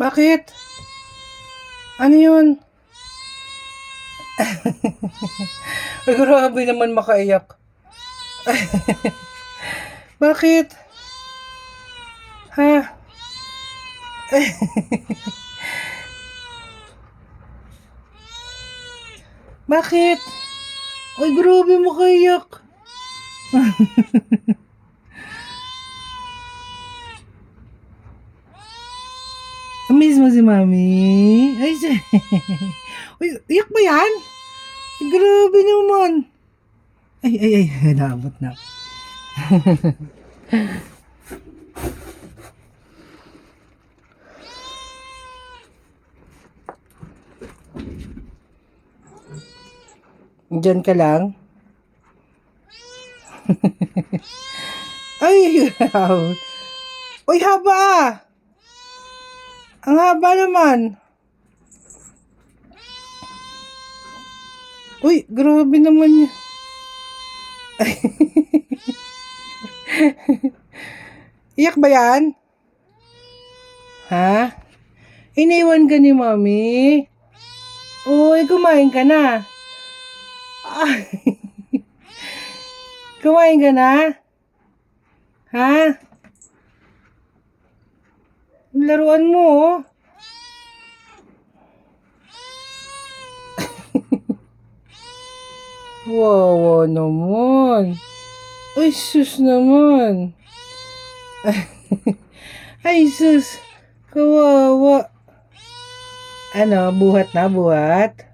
Bakit? Ano yun? Ay, grabe naman makaiyak. Bakit? Ha? Bakit? Ay, grabe makaiyak. Miss mo si Mami? Ay, Uy, iyak ba yan? Ay, grabe naman. Ay, naabot na. Diyan ka lang? Ay, grabe. Uy, haba ah. Ang haba naman. Uy, grabe naman yun. Iyak ba yan? Ha? Iniwan ka ni Mami? Uy, kumain ka na. Ah, kumain ka na? Ha? Laruan mo, oh. Wawa naman. Ay, sus naman. Ay, sus. Kawawa. Ano, buhat na, buhat?